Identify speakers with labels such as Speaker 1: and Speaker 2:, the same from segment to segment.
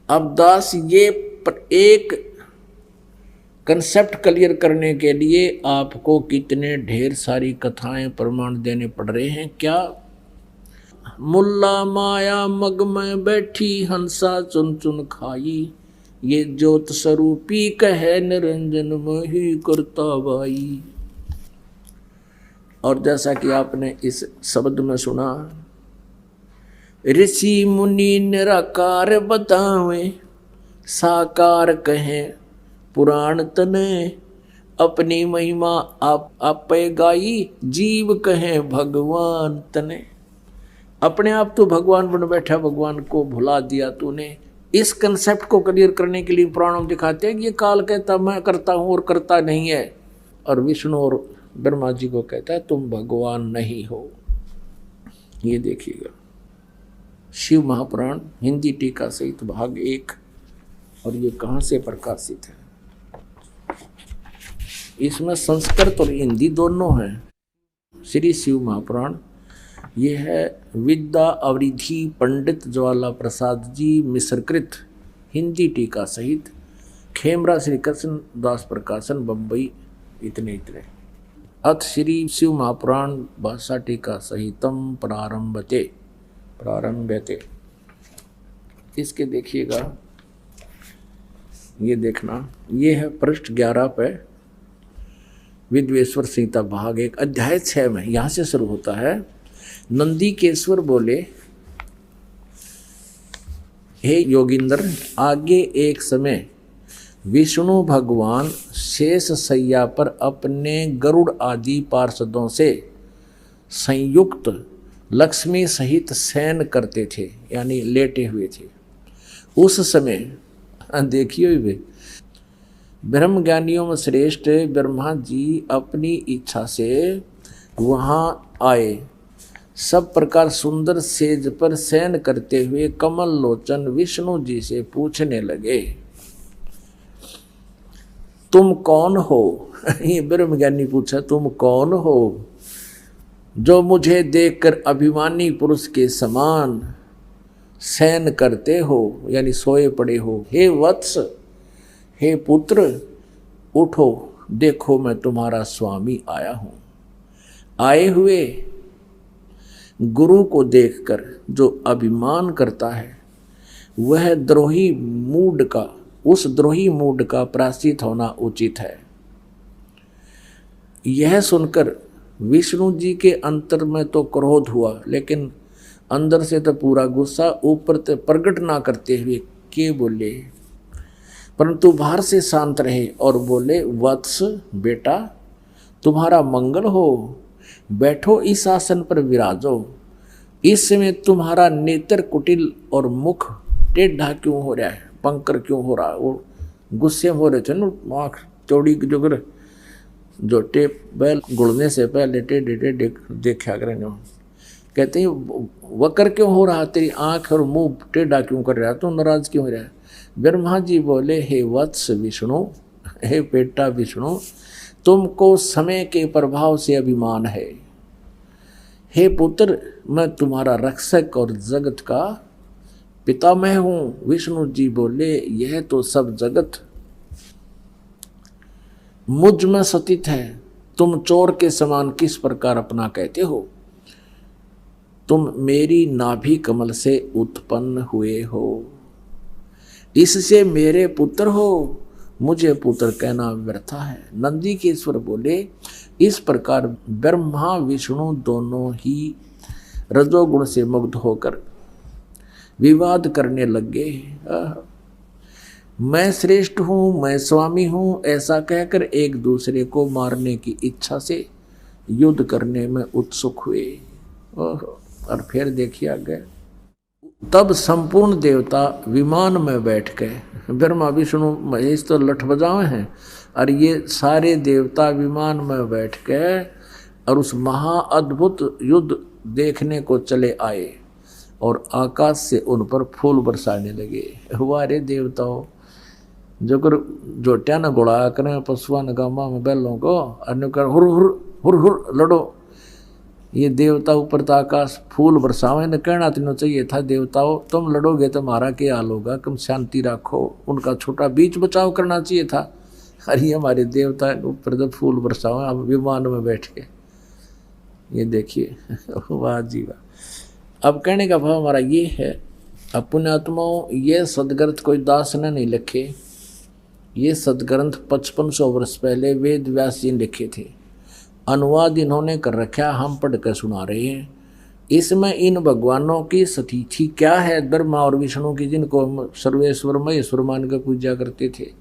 Speaker 1: अब दास ये एक कंसेप्ट क्लियर करने के लिए आपको कितने ढेर सारी कथाएं प्रमाण देने पड़ रहे हैं क्या। मुल्ला माया मग में बैठी हंसा चुन चुन खाई, ये ज्योत स्वरूपी कहे निरंजन मोहि करता बाई। और जैसा कि आपने इस शब्द में सुना, ऋषि मुनि निराकार बतावे, साकार कहें पुराण तने, अपनी महिमा आप गाई, जीव कहें भगवान तने। अपने आप तो भगवान बन बैठा, भगवान को भुला दिया तूने। इस कंसेप्ट को क्लियर करने के लिए पुराण दिखाते हैं कि ये काल कहता मैं करता हूं और करता नहीं है, और विष्णु और ब्रह्मा जी को कहता है तुम भगवान नहीं हो। ये देखिएगा शिव महापुराण हिंदी टीका सहित भाग 1, और ये कहाँ से प्रकाशित है। इसमें संस्कृत और हिंदी दोनों हैं। श्री शिव महापुराण ये है विद्या अवरिधि पंडित ज्वाला प्रसाद जी मिश्रकृत हिंदी टीका सहित, खेमरा श्री कृष्ण दास प्रकाशन बम्बई। इतने अथ श्री शिव महापुराण भाषा टीका सहितम प्रारंभते। इसके देखिएगा, ये देखना, ये है पृष्ठ 11 पे विद्वेश्वर संहिता भाग 1 अध्याय 6 में। यहाँ से शुरू होता है। नंदीकेश्वर बोले, हे योगिंद्र, आगे एक समय विष्णु भगवान शेष शैया पर अपने गरुड़ आदि पार्षदों से संयुक्त लक्ष्मी सहित शयन करते थे, यानी लेटे हुए थे। उस समय देखिए वे ब्रह्म ज्ञानियों में श्रेष्ठ ब्रह्मा जी अपनी इच्छा से वहाँ आए। सब प्रकार सुंदर सेज पर शयन करते हुए कमल लोचन विष्णु जी से पूछने लगे, तुम कौन हो? ये ब्रह्म ज्ञानी पूछा, तुम कौन हो जो मुझे देखकर अभिमानी पुरुष के समान शयन करते हो, यानी सोए पड़े हो। हे वत्स, हे पुत्र, उठो, देखो मैं तुम्हारा स्वामी आया हूं। आए हुए गुरु को देखकर जो अभिमान करता है वह द्रोही मूड का, उस द्रोही मूड का प्रायश्चित होना उचित है। यह सुनकर विष्णु जी के अंतर में तो क्रोध हुआ, लेकिन अंदर से तो पूरा गुस्सा ऊपर से प्रकट ना करते हुए के बोले, परंतु बाहर से शांत रहे और बोले, वत्स बेटा, तुम्हारा मंगल हो, बैठो इस आसन पर विराजो। इस समय तुम्हारा नेत्र कुटिल और मुख टेढ़ा क्यों हो रहा है, पंकर क्यों हो रहा है? वो गुस्से हो रहे थे ना, आँख चौड़ी जोगर जो टेप बैल गुड़ने से पहले टेढ़े टेढ़े देखा करें। कहते हैं वकर क्यों हो रहा, तेरी आँख और मुंह टेढ़ा क्यों कर रहा है, तू नाराज क्यों हो रहा है? ब्रह्मा जी बोले, हे वत्स विष्णु, हे बेटा विष्णु, तुमको समय के प्रभाव से अभिमान है। हे पुत्र, मैं तुम्हारा रक्षक और जगत का पितामह हूँ। विष्णु जी बोले, यह तो सब जगत मुझ में स्थित है, तुम चोर के समान किस प्रकार अपना कहते हो? तुम मेरी नाभि कमल से उत्पन्न हुए हो, इससे मेरे पुत्र हो, मुझे पुत्र कहना व्यर्था है। नंदीकेश्वर बोले, इस प्रकार ब्रह्मा विष्णु दोनों ही रजोगुण से मुग्ध होकर विवाद करने लगे। मैं श्रेष्ठ हूँ, मैं स्वामी हूँ, ऐसा कहकर एक दूसरे को मारने की इच्छा से युद्ध करने में उत्सुक हुए। और फिर देखिए आगे, तब संपूर्ण देवता विमान में बैठ गए। ब्रह्मा विष्णु महेश तो लठ बजावे हैं, और ये सारे देवता विमान में बैठ गए और उस महाअद्भुत युद्ध देखने को चले आए, और आकाश से उन पर फूल बरसाने लगे। हमारे देवताओं जोटिया न गुड़ा करें पशुआ न गामा में बैलों को, अन्य कर हुर हुर हुर हुर लड़ो। ये देवता ऊपर तो आकाश फूल बरसावे न कहना तीनों चाहिए था, देवताओं तुम लड़ोगे तो हमारा क्या हाल होगा, तुम शांति रखो, उनका छोटा बीच बचाव करना चाहिए था। अरे हमारे देवता ऊपर तो फूल बरसावे, अब विमान में बैठ के, ये देखिए वाह जी वाह। अब कहने का भाव हमारा ये है, अब पुण्यात्माओं ये सदग्रंथ कोई दास ने नहीं लिखे, ये सदग्रंथ 5500 वर्ष पहले वेद व्यास जी ने लिखे थे, अनुवाद इन्होंने कर रखा, हम पढ़ कर सुना रहे हैं। इसमें इन भगवानों की स्थिति क्या है, ब्रह्मा और विष्णु की, जिनको हम सर्वेश्वर महेश्वर मान कर पूजा करते थे,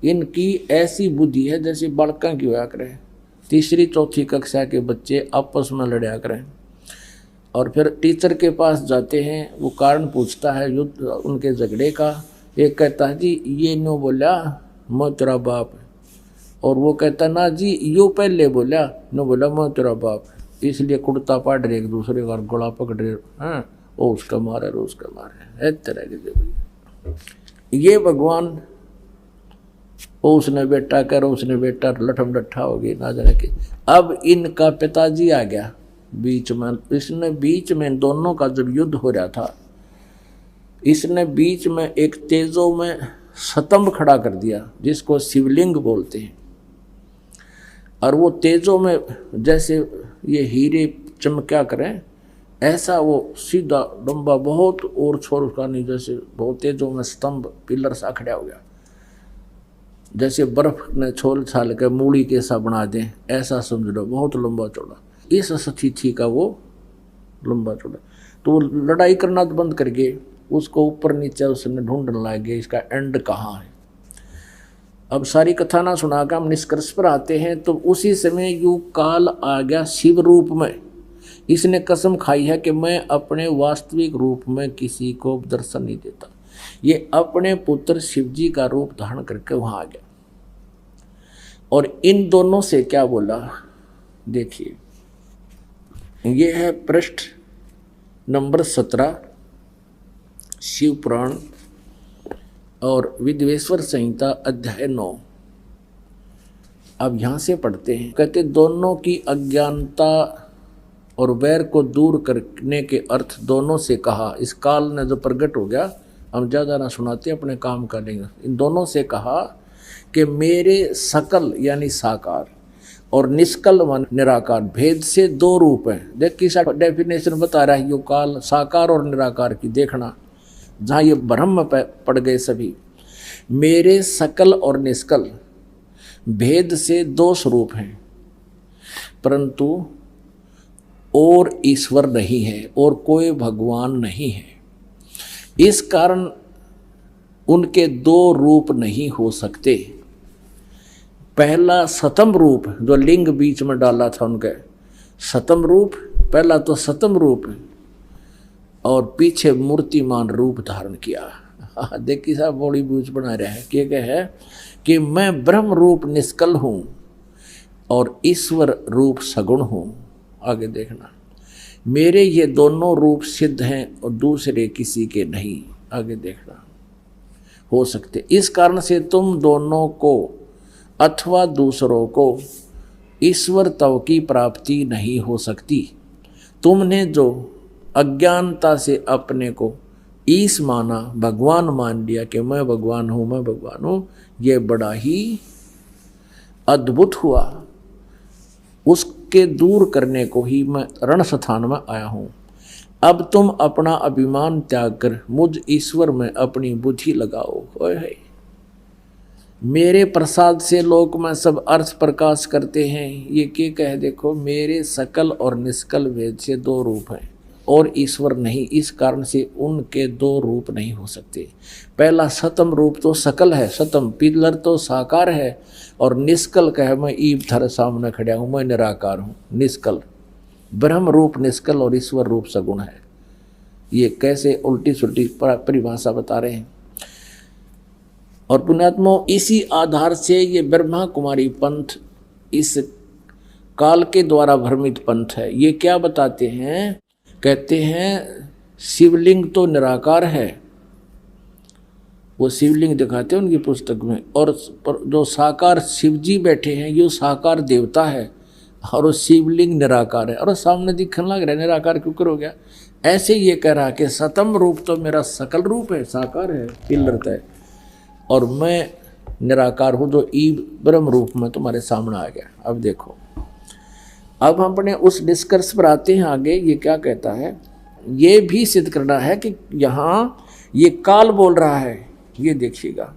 Speaker 1: इनकी ऐसी बुद्धि है जैसे बालकों की होया करे, तीसरी चौथी कक्षा के बच्चे आपस में लड़ा करें। और फिर टीचर के पास जाते हैं, वो कारण पूछता है युद्ध उनके झगड़े का, एक कहता है जी ये नो बोला मैं तेरा बाप, और वो कहता ना जी यो पहले बोला, नो बोला मैं तेरा बाप, इसलिए कुर्ता पाड़ रहे एक दूसरे का, गला पकड़ रहे हैं, वो उसका मारे रो उसका मारे, है तरह के। ये भगवान वो उसने बेटा कर, उसने बेटा लठम लट्ठा हो गई ना जाने के। अब इनका पिताजी आ गया बीच में, इसने बीच में दोनों का जब युद्ध हो रहा था, इसने बीच में एक तेजो में स्तंभ खड़ा कर दिया जिसको शिवलिंग बोलते हैं, और वो तेजो में जैसे ये हीरे चमक्या करें ऐसा वो सीधा लंबा बहुत और छोर का नहीं, जैसे बहुत तेजो में स्तंभ पिलर सा खड़ा हो गया, जैसे बर्फ ने छोल छाल के मूड़ी के सा बना दें ऐसा समझ लो, बहुत लंबा चौड़ा। इस स्थिति का वो लंबा चौड़ा, तो लड़ाई करना तो बंद करके उसको ऊपर नीचे उसने ढूंढने लगे इसका एंड कहाँ है। अब सारी कथा ना सुनाकर हम निष्कर्ष पर आते हैं, तो उसी समय यू काल आ गया शिव रूप में। इसने कसम खाई है कि मैं अपने वास्तविक रूप में किसी को दर्शन नहीं देता। ये अपने पुत्र शिवजी का रूप धारण करके वहां आ गया, और इन दोनों से क्या बोला देखिए, ये है पृष्ठ नंबर 17 शिव पुराण और विद्वेश्वर संहिता अध्याय 9। अब यहाँ से पढ़ते हैं, कहते दोनों की अज्ञानता और वैर को दूर करने के अर्थ दोनों से कहा। इस काल ने जो प्रकट हो गया, हम ज़्यादा ना सुनाते अपने काम का लेंगे। इन दोनों से कहा कि मेरे सकल यानी साकार और निष्कल व निराकार भेद से दो रूप हैं। देख किसा डेफिनेशन बता रहा है यो काल, साकार और निराकार की देखना, जहाँ ये ब्रह्म पड़ गए सभी। मेरे सकल और निष्कल भेद से दो स्वरूप हैं, परंतु और ईश्वर नहीं है और कोई भगवान नहीं है। इस कारण उनके दो रूप नहीं हो सकते। पहला सतम रूप जो लिंग बीच में डाला था उनके, सतम रूप, पहला तो सतम रूप और पीछे मूर्तिमान रूप धारण किया। देखिए साहब बड़ी बूझ बना रहे हैं क्या है कि मैं ब्रह्म रूप निष्कल हूँ और ईश्वर रूप सगुण हूँ। आगे देखना, मेरे ये दोनों रूप सिद्ध हैं और दूसरे किसी के नहीं। आगे देखना हो सकते। इस कारण से तुम दोनों को अथवा दूसरों को ईश्वर तव की प्राप्ति नहीं हो सकती। तुमने जो अज्ञानता से अपने को ईश माना, भगवान मान लिया कि मैं भगवान हूँ, मैं भगवान हूँ, ये बड़ा ही अद्भुत हुआ। उसके दूर करने को ही मैं रण स्थान में आया हूँ। अब तुम अपना अभिमान त्याग कर मुझ ईश्वर में अपनी बुद्धि लगाओ। होए मेरे प्रसाद से लोक में सब अर्थ प्रकाश करते हैं। ये क्या कहे देखो, मेरे सकल और निष्कल भेद से दो रूप हैं और ईश्वर नहीं, इस कारण से उनके दो रूप नहीं हो सकते। पहला सतम रूप तो सकल है, सतम पिलर तो साकार है, और निष्कल कहे मैं ईब थर सामने खड़ा हूँ, मैं निराकार हूँ। निष्कल ब्रह्म रूप निष्कल और ईश्वर रूप सगुण है। ये कैसे उल्टी सुल्टी परिभाषा बता रहे हैं। और पुण्यात्मा इसी आधार से ये ब्रह्मा कुमारी पंथ इस काल के द्वारा भ्रमित पंथ है। ये क्या बताते हैं, कहते हैं शिवलिंग तो निराकार है, वो शिवलिंग दिखाते हैं उनकी पुस्तक में, और जो साकार शिवजी बैठे हैं ये साकार देवता है। और वो शिवलिंग निराकार है और सामने दिखने लग रहा है निराकार क्यों कर हो गया। ऐसे ये कह रहा कि सतम रूप तो मेरा सकल रूप है, साकार है, पिलरत है, और मैं निराकार हूँ जो ई ब्रह्म रूप में तुम्हारे सामने आ गया। अब देखो, अब हम अपने उस डिस्कर्स पर आते हैं आगे। ये क्या कहता है, ये भी सिद्ध करना है कि यहाँ ये काल बोल रहा है, ये देखिएगा।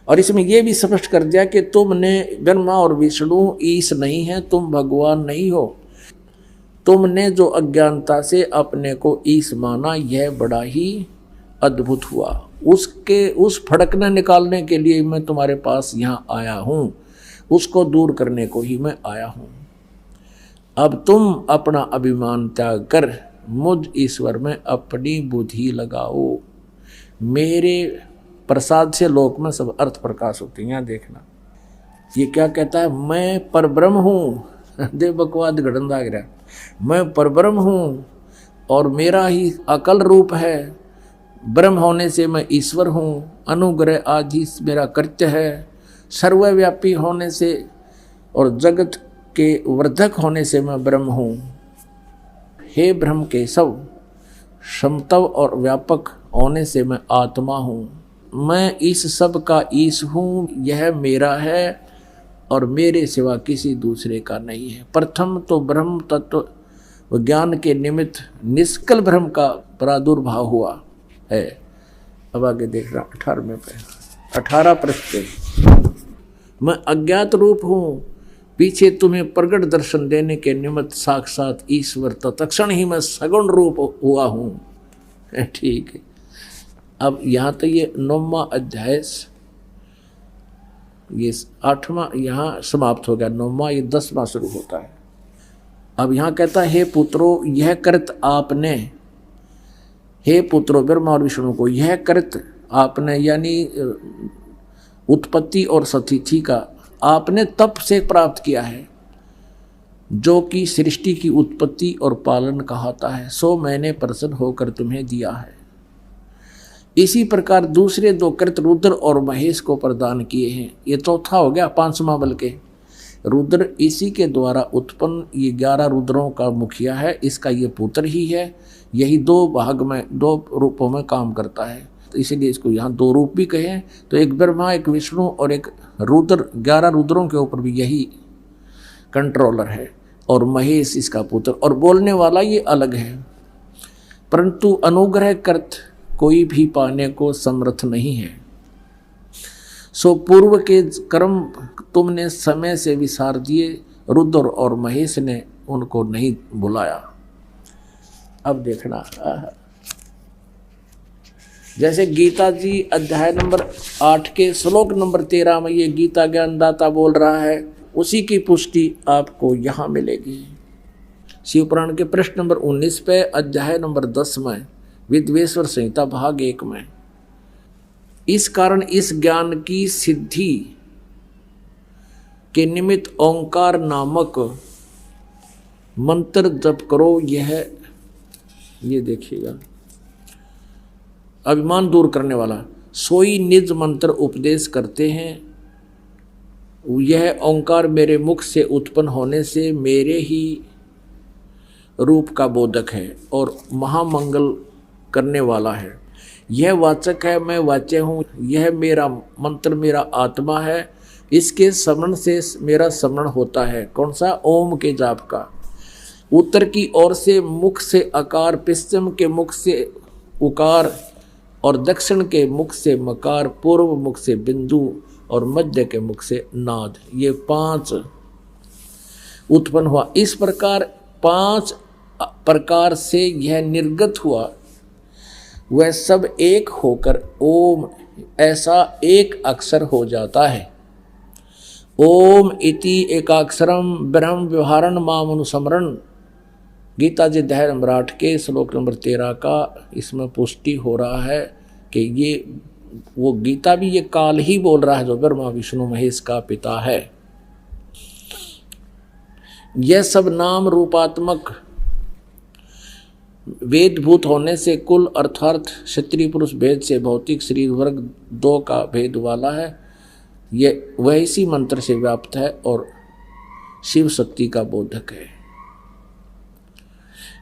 Speaker 1: और इसमें यह भी स्पष्ट कर दिया कि तुमने ब्रह्मा और विष्णु ईश नहीं है, तुम भगवान नहीं हो। तुमने जो अज्ञानता से अपने को ईश माना, यह बड़ा ही अद्भुत हुआ। उसके उस फड़कने निकालने के लिए मैं तुम्हारे पास यहाँ आया हूँ, उसको दूर करने को ही मैं आया हूँ। अब तुम अपना अभिमान त्याग कर मुझ ईश्वर में अपनी बुद्धि लगाओ। मेरे प्रसाद से लोक में सब अर्थ प्रकाश होते हैं। यहाँ देखना, ये क्या कहता है, मैं परब्रह्म हूँ। देव बकवाद घड़न लाग रहा, मैं परब्रह्म हूँ और मेरा ही अकल रूप है। ब्रह्म होने से मैं ईश्वर हूँ, अनुग्रह आदि मेरा कृत्य है। सर्वव्यापी होने से और जगत के वर्धक होने से मैं ब्रह्म हूँ। हे ब्रह्म केशव, समतव और व्यापक होने से मैं आत्मा हूँ। मैं इस सब का ईश हूँ, यह मेरा है और मेरे सिवा किसी दूसरे का नहीं है। प्रथम तो ब्रह्म तत्व ज्ञान के निमित्त निष्कल ब्रह्म का प्रादुर्भाव हुआ है। अब आगे देख रहा 18वें पे 18 पृष्ठ पे, मैं अज्ञात रूप हूँ, पीछे तुम्हें प्रगट दर्शन देने के निमित्त साक्षात ईश्वर तत्क्षण ही मैं सगुण रूप हुआ हूँ। ठीक है, अब यहाँ तो ये 9वां अध्याय, ये 8वां यहाँ समाप्त हो गया। 9वां, ये 10वां शुरू होता है। अब यहाँ कहता है, हे पुत्रो, यह कृत आपने, हे पुत्रो ब्रह्मा और विष्णु को यह कृत आपने, यानी उत्पत्ति और स्थिति का आपने तप से प्राप्त किया है, जो कि सृष्टि की उत्पत्ति और पालन कहता है, सो मैंने प्रसन्न होकर तुम्हें दिया है। इसी प्रकार दूसरे 2 कृत रुद्र और महेश को प्रदान किए हैं। ये चौथा हो गया 5वां बल के। रुद्र इसी के द्वारा उत्पन्न, ये 11 रुद्रों का मुखिया है, इसका ये पुत्र ही है। यही 2 भाग में 2 रूपों में काम करता है, तो इसीलिए इसको यहाँ 2 रूप भी कहे हैं। तो एक ब्रह्मा, एक विष्णु और एक रुद्र, 11 रुद्रों के ऊपर भी यही कंट्रोलर है, और महेश इसका पुत्र। और बोलने वाला ये अलग है, परंतु अनुग्रह कर्त कोई भी पाने को समर्थ नहीं है। सो पूर्व के कर्म तुमने समय से विसार दिए, रुद्र और महेश ने उनको नहीं बुलाया। अब देखना, जैसे गीता जी अध्याय नंबर 8 के श्लोक नंबर 13 में ये गीता ज्ञानदाता बोल रहा है, उसी की पुष्टि आपको यहाँ मिलेगी। शिवपुराण के पृष्ठ नंबर 19 पे अध्याय नंबर 10 में विद्वेश्वर संहिता भाग 1 में, इस कारण इस ज्ञान की सिद्धि के निमित्त ओंकार नामक मंत्र जप करो। ये देखिएगा, अभिमान दूर करने वाला, सोई निज मंत्र उपदेश करते हैं। यह ओंकार मेरे मुख से उत्पन्न होने से मेरे ही रूप का बोधक है और महामंगल करने वाला है। यह वाचक है, मैं वाच्य हूँ। यह मेरा मंत्र मेरा आत्मा है, इसके स्मरण से मेरा स्मरण होता है। कौन सा? ओम के जाप का। उत्तर की ओर से मुख से अकार, पश्चिम के मुख से उकार और दक्षिण के मुख से मकार, पूर्व मुख से बिंदु और मध्य के मुख से नाद। ये 5 उत्पन्न हुआ। इस प्रकार 5 प्रकार से यह निर्गत हुआ। वह सब एक होकर ओम ऐसा एक अक्षर हो जाता है। ओम इति एकाक्षरम ब्रह्म व्यवहारण माम अनुस्मरण। गीता जी अध्याय नंबर 8 के श्लोक नंबर 13 का इसमें पुष्टि हो रहा है कि ये वो गीता भी ये काल ही बोल रहा है जो ब्रह्मा विष्णु महेश का पिता है। यह सब नाम रूपात्मक वेदभूत होने से कुल अर्थात क्षत्रिय पुरुष भेद से भौतिक शरीर वर्ग 2 का भेद वाला है। यह वह इसी मंत्र से व्याप्त है और शिव शक्ति का बोधक है।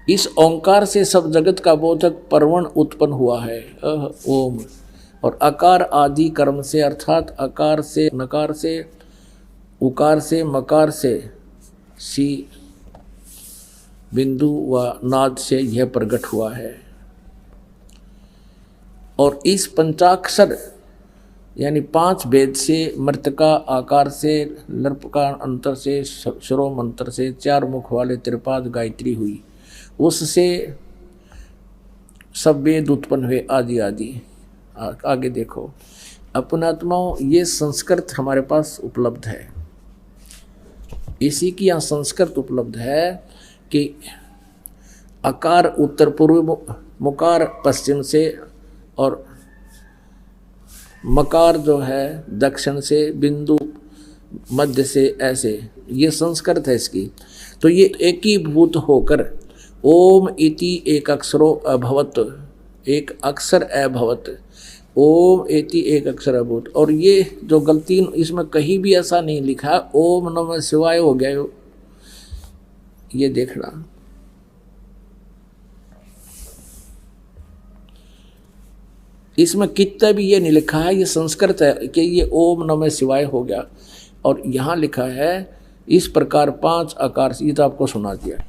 Speaker 1: इस ओंकार से सब जगत का बोधक परवण उत्पन्न हुआ है, ओम। और अकार आदि कर्म से अर्थात अकार से, नकार से, उकार से, मकार से, सी बिंदु व नाद से यह प्रकट हुआ है। और इस पंचाक्षर यानी 5 वेद से, मृतका आकार से, लर्पका अंतर से, शरो मंत्र से 4 मुख वाले त्रिपाद गायत्री हुई, उससे सब वेद उत्पन्न हुए आदि आदि। आगे देखो, अपनात्माओं, ये संस्कृत हमारे पास उपलब्ध है। इसी की यहाँ संस्कृत उपलब्ध है कि अकार उत्तर पूर्व, मुकार पश्चिम से और मकार जो है दक्षिण से, बिंदु मध्य से, ऐसे ये संस्कृत है इसकी। तो ये एकीभूत होकर ओम इति एक अक्षरो अभवत, एक अक्षर अभवत, ओम इति एक अक्षर अभूत। और ये जो गलती इसमें कहीं भी ऐसा नहीं लिखा ओम नमः शिवाय हो गया, ये देखना। इसमें कितना भी ये नहीं लिखा है, ये संस्कृत है कि ये ओम नमः शिवाय हो गया। और यहाँ लिखा है इस प्रकार 5 आकार से, ये तो आपको सुना दिया।